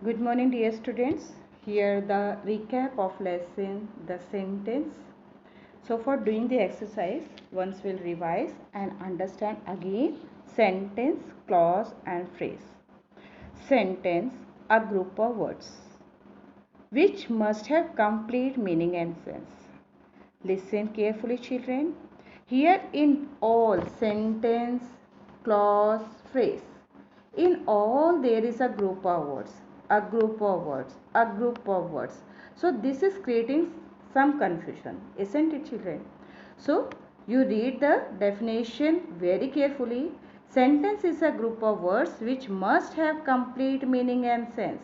Good morning, dear students. Here the recap of lesson the sentence. So for doing the exercise, once will revise and understand again sentence, clause and phrase. Sentence, a group of words which must have complete meaning and sense. Listen carefully, children. Here in all sentence, clause, phrase, in all there is a group of words, a group of words, a group of words. So this is creating some confusion, isn't it, children? So you read the definition very carefully. Sentence is a group of words which must have complete meaning and sense.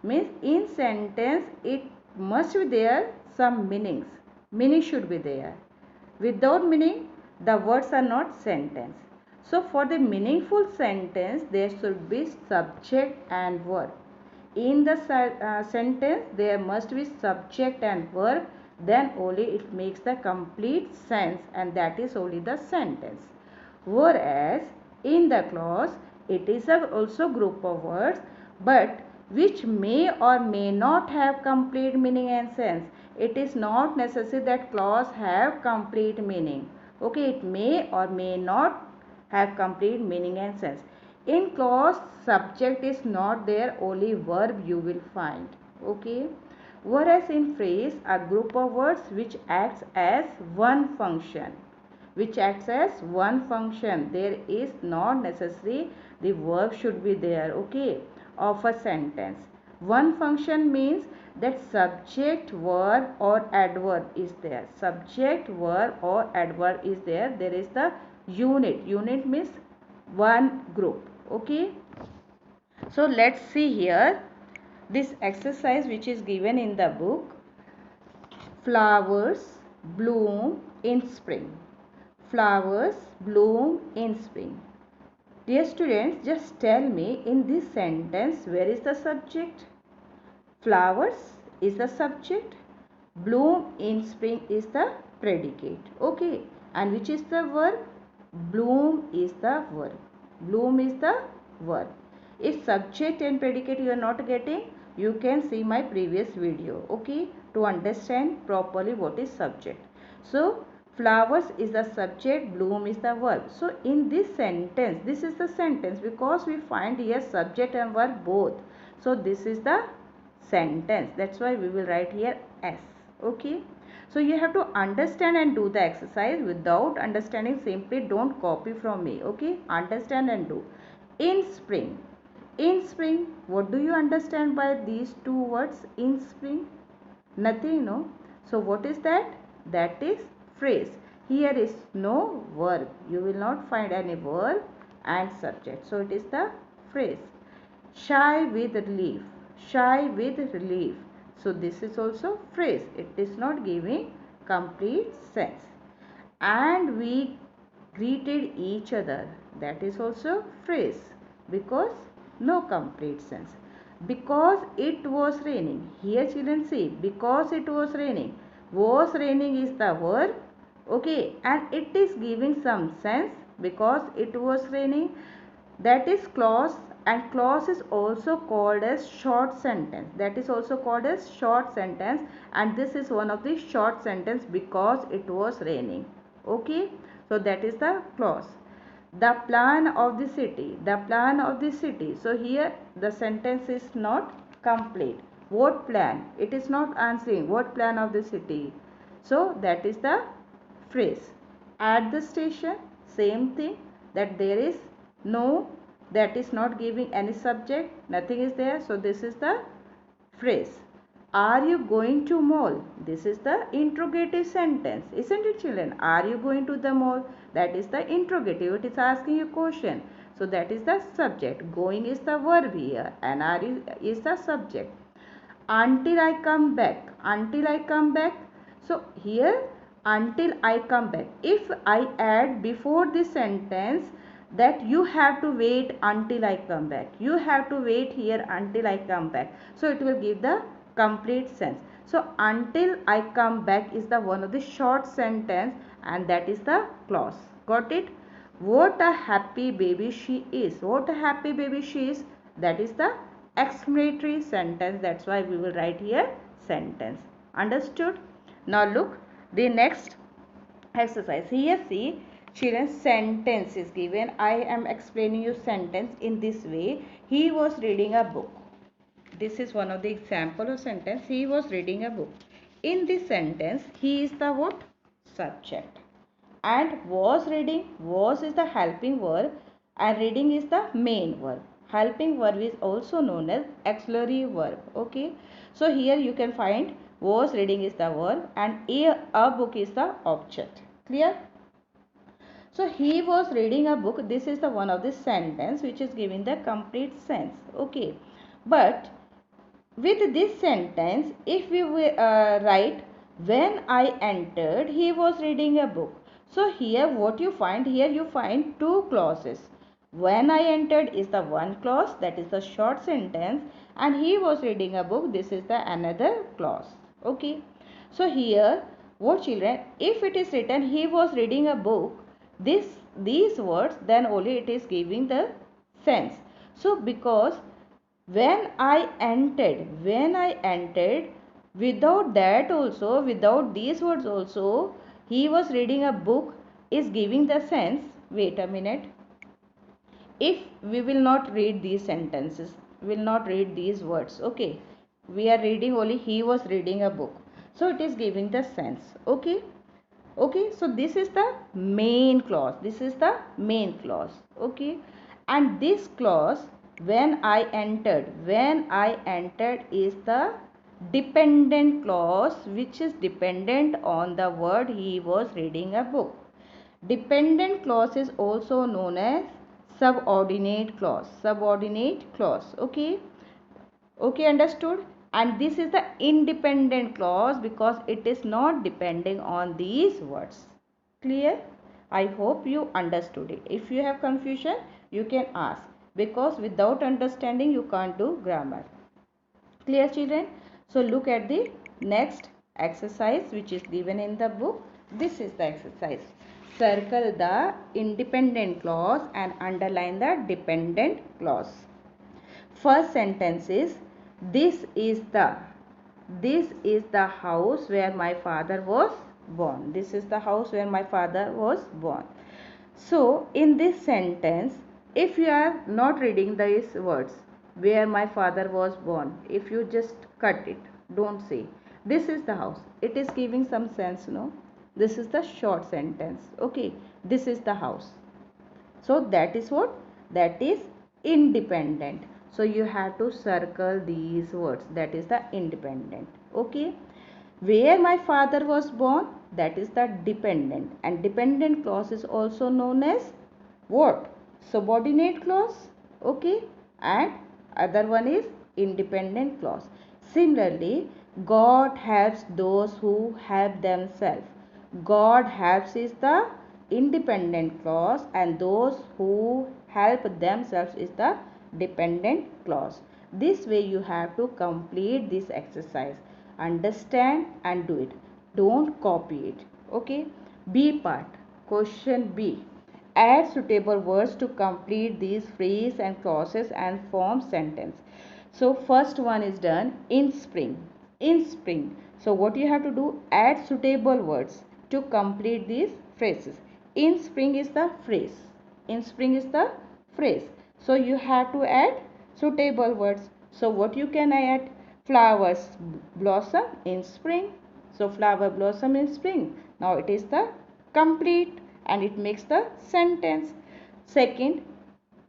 Means in sentence it must be there some meanings. Meaning should be there. Without meaning, the words are not sentence. So for the meaningful sentence, there should be subject and verb. In the sentence, there must be subject and verb. Then only it makes the complete sense, and that is only the sentence. Whereas in the clause, it is also group of words, but which may or may not have complete meaning and sense. It is not necessary that clause have complete meaning. Okay, it may or may not have complete meaning and sense. In clause, subject is not there, only verb you will find. Okay. Whereas in phrase, a group of words which acts as one function. Which acts as one function. There is not necessary the verb should be there. Okay. Of a sentence. One function means that subject, verb or adverb is there. Subject, verb or adverb is there. There is the unit. Unit means one group. Okay. So let's see here this exercise which is given in the book. Flowers bloom in spring. Flowers bloom in spring. Dear students, just tell me in this sentence where is the subject? Flowers is the subject. Bloom in spring is the predicate. Okay. And which is the verb? Bloom is the verb. Bloom is the verb. If subject and predicate you are not getting, you can see my previous video. Okay. To understand properly what is subject. So flowers is the subject, bloom is the verb. So in this sentence, this is the sentence because we find here subject and verb both. So this is the sentence. That's why we will write here S. Okay. So you have to understand and do the exercise. Without understanding, simply don't copy from me. Okay. Understand and do. In spring. In spring, what do you understand by these two words? In spring? Nothing, no? So what is that? That is phrase. Here is no verb. You will not find any verb and subject. So it is the phrase. Shy with relief. Shy with relief. So this is also phrase. It is not giving complete sense. And we greeted each other. That is also phrase because no complete sense. Because it was raining. Here children see, because it was raining. Was raining is the verb. Okay, and it is giving some sense because it was raining. That is clause, and clause is also called as short sentence. That is also called as short sentence, and this is one of the short sentence because it was raining. Okay, so that is the clause. The plan of the city. The plan of the city. So here the sentence is not complete. What plan? It is not answering. What plan of the city? So that is the phrase. At the station, same thing, that there is no, that is not giving any subject. Nothing is there. So this is the phrase. Are you going to mall? This is the interrogative sentence. Isn't it, children? Are you going to the mall? That is the interrogative. It is asking a question. So that is the subject. Going is the verb here and are is the subject. Until I come back. Until I come back. So here until I come back. If I add before this sentence that you have to wait until I come back. You have to wait here until I come back. So it will give the complete sense. So until I come back is the one of the short sentence and that is the clause. Got it? What a happy baby she is. What a happy baby she is. That is the exclamatory sentence. That's why we will write here sentence. Understood? Now look the next exercise. Here see children, sentence is given. I am explaining you sentence in this way. He was reading a book. This is one of the example of sentence. He was reading a book. In this sentence, he is the what? Subject. And was reading, was is the helping verb and reading is the main verb. Helping verb is also known as auxiliary verb. Okay. So here you can find was reading is the verb and a book is the object. Clear? So he was reading a book. This is the one of the sentence which is giving the complete sense. Okay. But with this sentence, if we write when I entered, he was reading a book. So here what you find, here you find two clauses. When I entered is the one clause, that is the short sentence, and he was reading a book, this is the another clause. Okay. So here what children, if it is written he was reading a book, these words, then only it is giving the sense. So because when I entered, without that also, without these words also, he was reading a book is giving the sense. Wait a minute. If we will not read these sentences, will not read these words, okay, we are reading only he was reading a book, so it is giving the sense. Okay. Okay, so this is the main clause. This is the main clause. Okay, and this clause when I entered is the dependent clause which is dependent on the word he was reading a book. Dependent clause is also known as subordinate clause. Subordinate clause. Okay. Okay, understood? And this is the independent clause because it is not depending on these words. Clear? I hope you understood it. If you have confusion, you can ask, because without understanding you can't do grammar. Clear, children? So look at the next exercise which is given in the book. This is the exercise. Circle the independent clause and underline the dependent clause. First sentence is this is the house where my father was born. This is the house where my father was born. So in this sentence, if you are not reading these words where my father was born, if you just cut it, don't say this is the house, it is giving some sense, no? This is the short sentence. Okay, this is the house. So that is what? That is independent. So you have to circle these words. That is the independent. Okay. Where my father was born, that is the dependent. And dependent clause is also known as what? Subordinate clause. Okay. And other one is independent clause. Similarly, God helps those who help themselves. God helps is the independent clause and those who help themselves is the dependent clause. This way you have to complete this exercise. Understand and do it. Don't copy it. Okay. B part. Question B. Add suitable words to complete these phrases and clauses and form sentence. So first one is done. In spring. In spring. So what you have to do? Add suitable words to complete these phrases. In spring is the phrase. In spring is the phrase. So you have to add suitable words. So what you can add? Flowers blossom in spring. So flower blossom in spring. Now it is the complete and it makes the sentence. Second,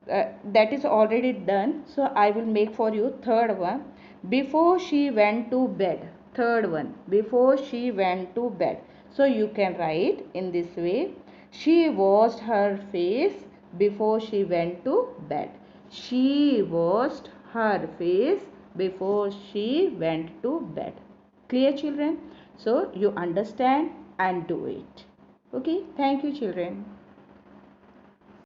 that is already done. So I will make for you third one. Before she went to bed. Third one. Before she went to bed. So you can write in this way. She washed her face before she went to bed. She washed her face before she went to bed. Clear, children? So you understand and do it. Okay. Thank you, children.